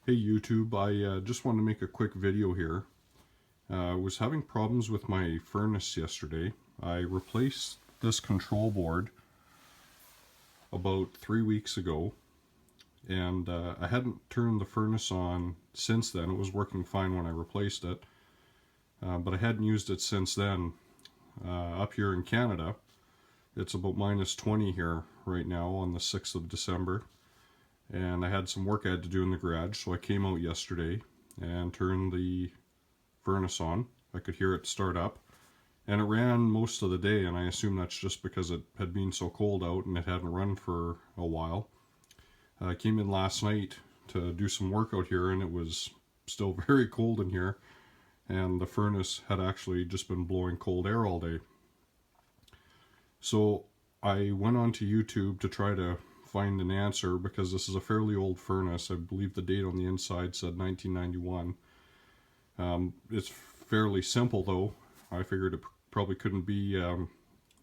Hey YouTube, I just wanted to make a quick video here. I was having problems with my furnace yesterday. I replaced this control board about 3 weeks ago, and I hadn't turned the furnace on since then. It was working fine when I replaced it, but I hadn't used it since then. Up here in Canada, it's about -20 here right now on the 6th of December. And I had some work I had to do in the garage, so I came out yesterday and turned the furnace on. I could hear it start up, and it ran most of the day, and I assume that's just because it had been so cold out and it hadn't run for a while. I came in last night to do some work out here, and it was still very cold in here, and the furnace had actually just been blowing cold air all day. So I went onto YouTube to try to find an answer, because this is a fairly old furnace. I believe the date on the inside said 1991. It's fairly simple though. I figured it probably couldn't be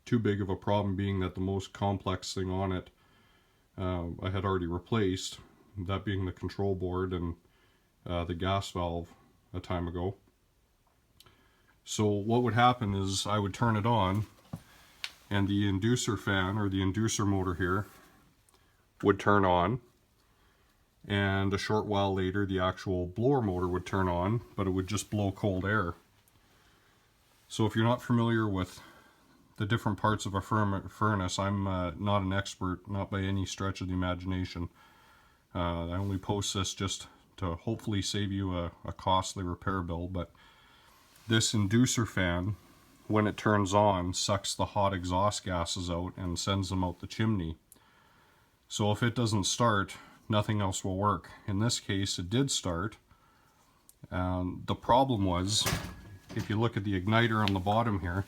too big of a problem, being that the most complex thing on it I had already replaced, that being the control board and the gas valve a time ago. So what would happen is I would turn it on, and the inducer fan, or the inducer motor here, would turn on, and a short while later the actual blower motor would turn on, but it would just blow cold air. So if you're not familiar with the different parts of a furnace, I'm not an expert, not by any stretch of the imagination. I only post this just to hopefully save you a costly repair bill, but this inducer fan, when it turns on, sucks the hot exhaust gases out and sends them out the chimney. So if it doesn't start, nothing else will work. In this case, it did start. The problem was, if you look at the igniter on the bottom here,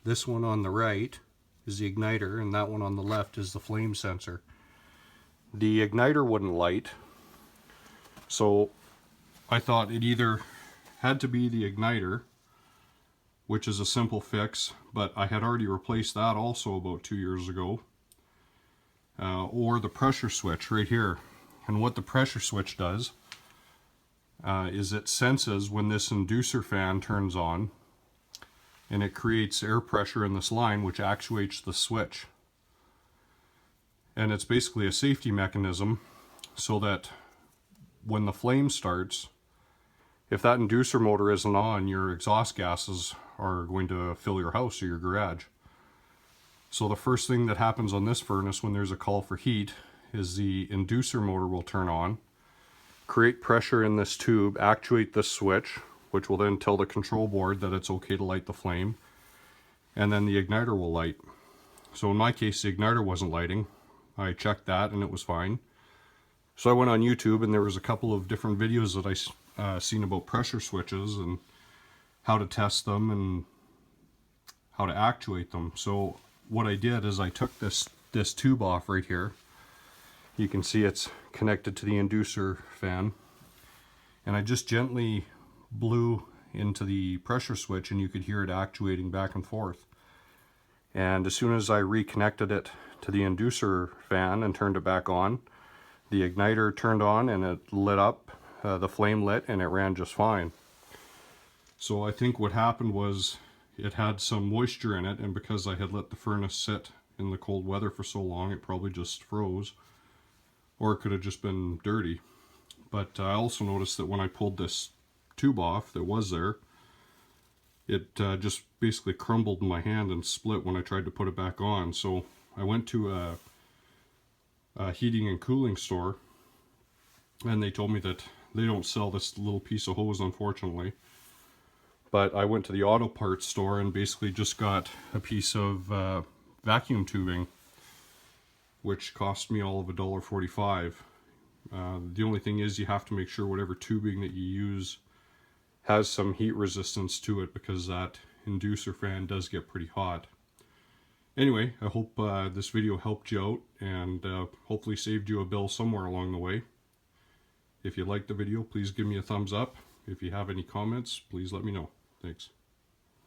this one on the right is the igniter, and that one on the left is the flame sensor. The igniter wouldn't light, so I thought it either had to be the igniter, which is a simple fix, but I had already replaced that also about 2 years ago, or the pressure switch right here. And what the pressure switch does is it senses when this inducer fan turns on, and it creates air pressure in this line, which actuates the switch. And it's basically a safety mechanism, so that when the flame starts, if that inducer motor isn't on, your exhaust gases are going to fill your house or your garage. So the first thing that happens on this furnace when there's a call for heat is the inducer motor will turn on, create pressure in this tube, actuate this switch, which will then tell the control board that it's okay to light the flame, and then the igniter will light. So in my case, the igniter wasn't lighting. I checked that and it was fine. So I went on YouTube, and there was a couple of different videos that I seen about pressure switches and how to test them and how to actuate them. So what I did is I took this tube off right here. You can see it's connected to the inducer fan, and I just gently blew into the pressure switch, and you could hear it actuating back and forth. And as soon as I reconnected it to the inducer fan and turned it back on, the igniter turned on and it lit up, the flame lit, and it ran just fine. So I think what happened was it had some moisture in it, and because I had let the furnace sit in the cold weather for so long, it probably just froze, or it could have just been dirty. But I also noticed that when I pulled this tube off that was there, it just basically crumbled in my hand and split when I tried to put it back on. So I went to a heating and cooling store, and they told me that they don't sell this little piece of hose, unfortunately. But I went to the auto parts store and basically just got a piece of vacuum tubing, which cost me all of $1.45. The only thing is, you have to make sure whatever tubing that you use has some heat resistance to it, because that inducer fan does get pretty hot. Anyway, I hope this video helped you out, and hopefully saved you a bill somewhere along the way. If you liked the video, please give me a thumbs up. If you have any comments, please let me know. Thanks.